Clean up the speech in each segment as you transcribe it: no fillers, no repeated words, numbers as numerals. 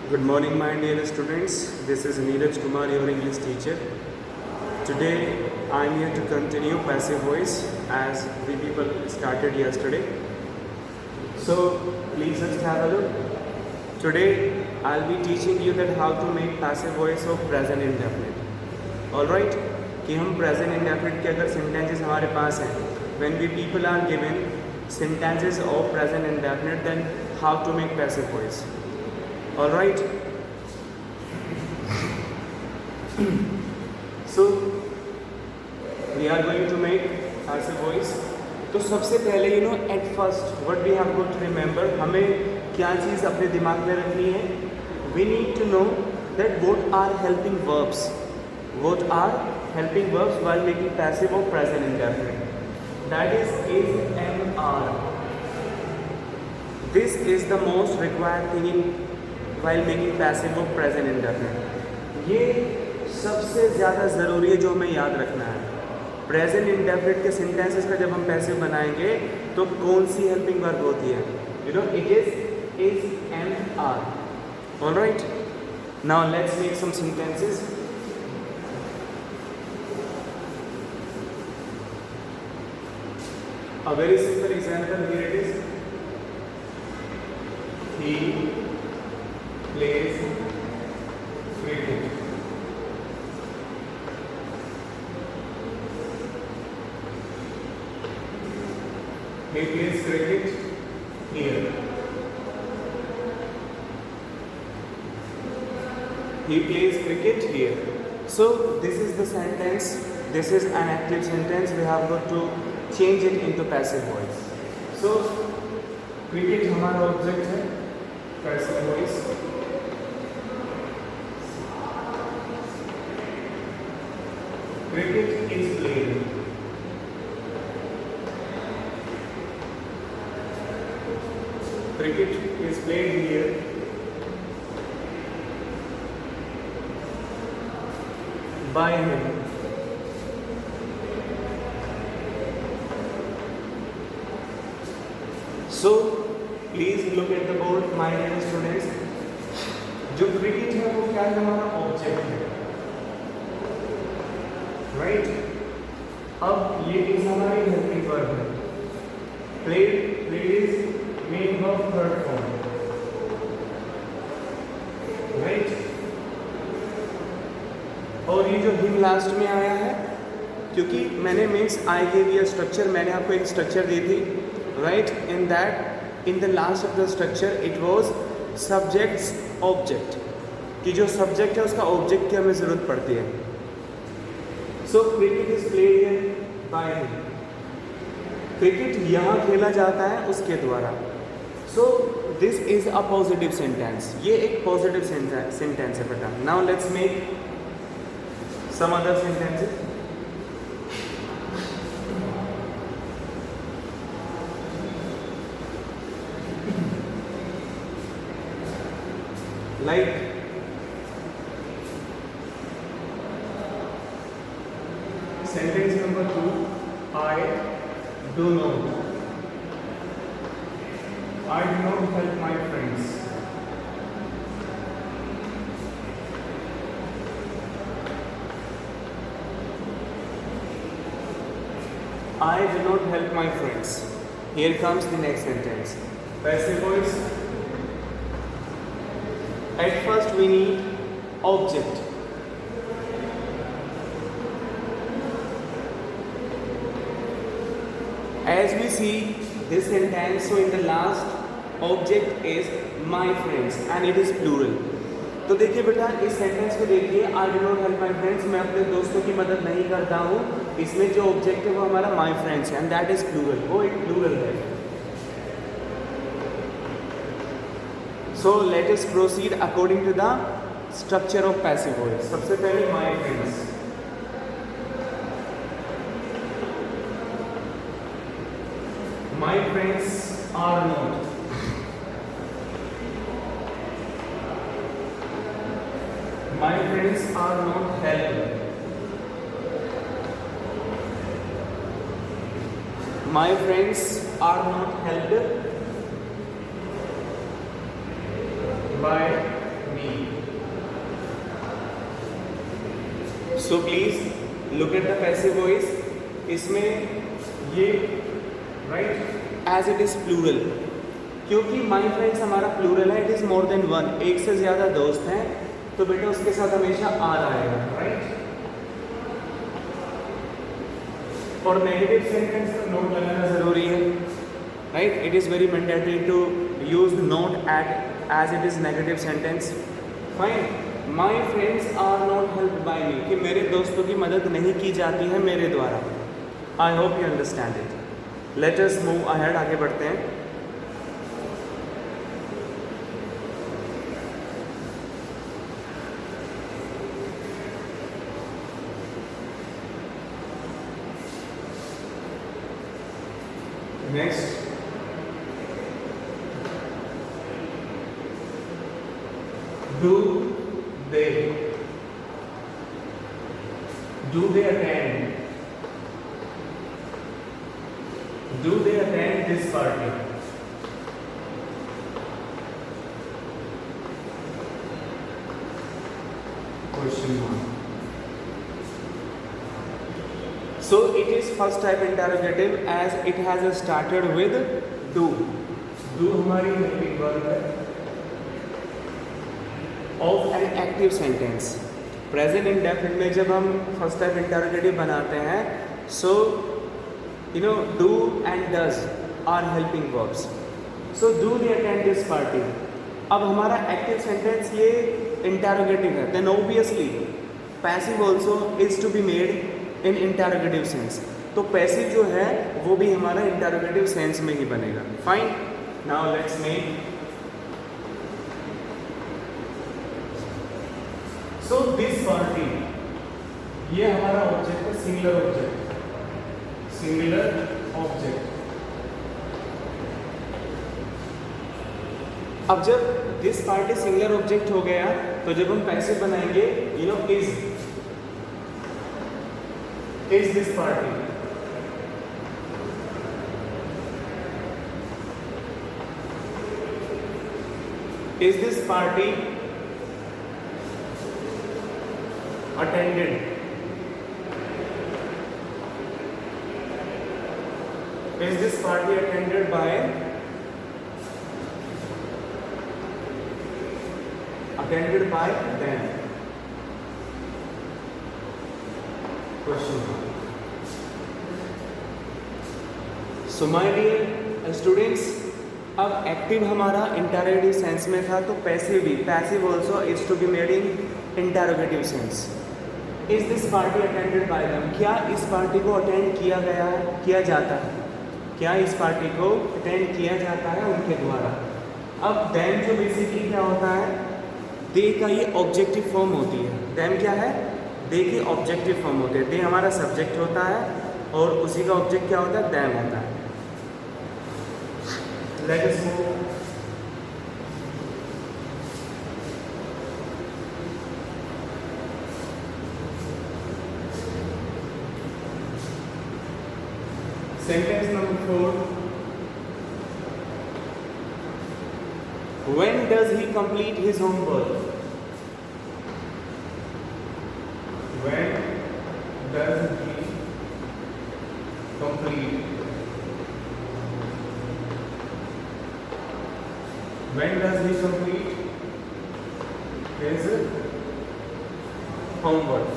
Good morning, my dear students. This is Neeraj Kumar, your English teacher. Today, I am here to continue passive voice as we people started yesterday. So, please just have a look. Today, I'll be teaching you that how to make passive voice of present indefinite. Alright? कि हम present indefinite के अगर sentences हमारे पास हैं, when we people are given sentences of present indefinite, then how to make passive voice. Alright? So, we are going to make passive voice. तो सबसे पहले at first what we have got to remember, हमें क्या चीज़ अपने दिमाग में रखनी है. We need to know that what are helping verbs. What are helping verbs while making passive or present indefinite. That is and are. This is the most required thing in while making passive or present indefinite. ये सबसे ज़्यादा ज़रूरी है जो हमें याद रखना है. प्रेजेंट इंडेफिनिट के सेंटेंसेस का जब हम पैसिव बनाएंगे तो कौन सी हेल्पिंग वर्ब होती है? It is and are. Alright, now let's make some sentences. A very simple example here it is. He plays cricket. He plays cricket here. He plays cricket here. So this is the sentence. This is an active sentence. We have got to change it into passive voice. So cricket हमारा object है. Passive voice. Cricket is played. Cricket is played here. By him. So, please look at the board, my dear students. जो cricket है वो क्या है? हमारा object है, right? अब ये इस हमारी हेल्पिंग वर्ब है. Played is main verb third form, right? और ये जो हिम लास्ट में आया है, क्योंकि मैंने means I give you structure, मैंने आपको एक स्ट्रक्चर दी थी, right? In the last of the structure it was subjects object, कि जो subject है उसका object की हमें ज़रूरत पड़ती है. So cricket is played here by him. cricket यहाँ खेला जाता है उसके द्वारा. So this is a positive sentence. ये एक positive sentence है बेटा. Now let's make some other sentences. Like sentence number 2, I do not help my friends. I do not help my friends. Here comes the next sentence. Passive voice. At first we need object. As we see this sentence, so in the last object is my friends and it is plural. तो देखिए बेटा इस sentence को देखिए, I do not help my friends, मैं अपने दोस्तों की मदद नहीं करता हूँ. इसमें जो ऑब्जेक्ट है वो हमारा my friends है and that is plural. वो एक plural है. So let us proceed according to the structure of passive voice. सबसे पहले my friends. My friends are not. My friends are not helped. My friends are not helped by me. So please look at the passive voice. इसमें ये right as it is plural, क्योंकि my friends हमारा plural है, it is more than one, एक से ज्यादा दोस्त हैं, तो बेटा उसके साथ हमेशा आर आएगा. राइट. और नेगेटिव सेंटेंस का नोट लगाना जरूरी है. Right. It is very mandatory to use note at as it is negative sentence. Fine. My friends are not help by me, कि मेरे दोस्तों की मदद नहीं की जाती है मेरे द्वारा. I hope you understand it. Let us move ahead, आगे बढ़ते हैं. Next, do they attend? Do they attend this party? Question mark. So it is first type interrogative as it has started with do. Do हमारी helping verb है of an active sentence. Present indefinite में जब हम first type interrogative बनाते हैं, so you know do and does are helping verbs. So do they attend this party? अब हमारा active sentence ये interrogative है, then obviously passive also is to be made in interrogative sense. तो passive जो है वो भी हमारा इंटरोगेटिव सेंस में ही बनेगा. Fine. Now let's make. So this party, ये हमारा ऑब्जेक्ट है, सिंगुलर ऑब्जेक्ट. Singular object. अब जब दिस पार्टी सिंगुलर ऑब्जेक्ट हो गया, तो जब हम पैसिव बनाएंगे, you know is this party. Is this party attended? Is this party attended by them? Question. So my dear students, अब एक्टिव हमारा इंटरोगेटिव सेंस में था, तो पैसिव भी, passive also is to be made in interrogative sense. Is this party attended by them? क्या इस party को attend किया गया है, किया जाता है? क्या इस पार्टी को अटेंड किया जाता है उनके द्वारा? अब देम जो बेसिकली क्या होता है, दे का ये ऑब्जेक्टिव फॉर्म होती है. देम क्या है? दे की ऑब्जेक्टिव फॉर्म होती है. दे हमारा सब्जेक्ट होता है और उसी का ऑब्जेक्ट क्या होता है? देम होता है. Let us move. Sentence number 4. When does he complete his homework? When does he complete? When does he complete his homework?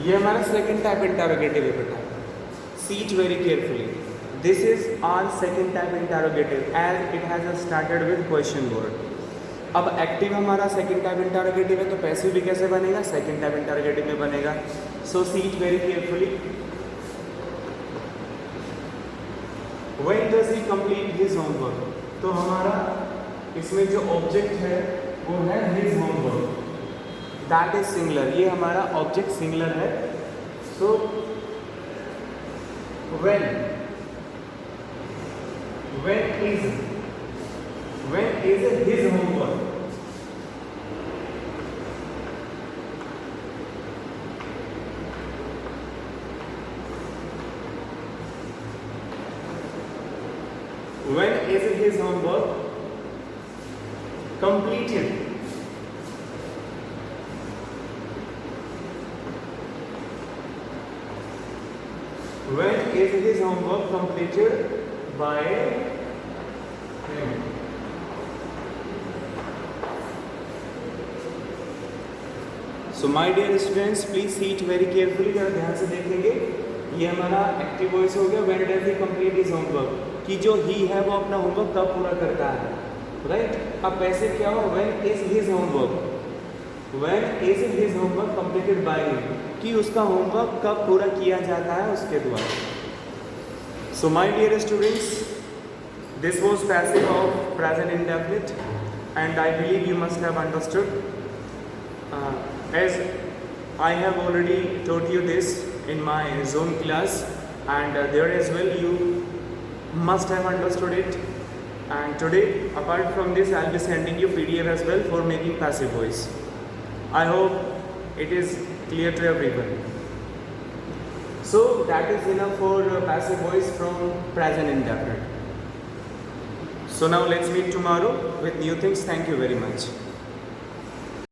ये हमारा सेकेंड टाइप इंटरोगेटिव है बेटा. See it very carefully. This is our second type interrogative as it has started with question word. अब active हमारा second type interrogative है, तो passive भी कैसे बनेगा? सेकेंड टाइप इंटरोगेटिव में बनेगा. So see it very carefully. When does he complete his homework? तो हमारा इसमें जो ऑब्जेक्ट है वो है his homework. That is singular. ये हमारा ऑब्जेक्ट सिंगुलर है. सो when is his homework? is his homework completed? When is his homework completed by him? So my dear students, please see it very carefully. जरा ध्यान से देखेंगे. ये हमारा active voice हो गया. When does he complete his homework? कि जो he है वो अपना होमवर्क कब पूरा करता है, राइट? अब ऐसे क्या हो, when is his homework? When is his homework completed by him? कि उसका होमवर्क कब पूरा किया जाता है उसके द्वारा. So my dear students, this was passive of present indefinite, and I believe you must have understood. As I have already taught you this in my zone class, and there as well you must have understood it. And today, apart from this, I'll be sending you PDF as well for making passive voice. I hope it is clear to everyone. So that is enough for passive voice from present indefinite. So now let's meet tomorrow with new things. Thank you very much.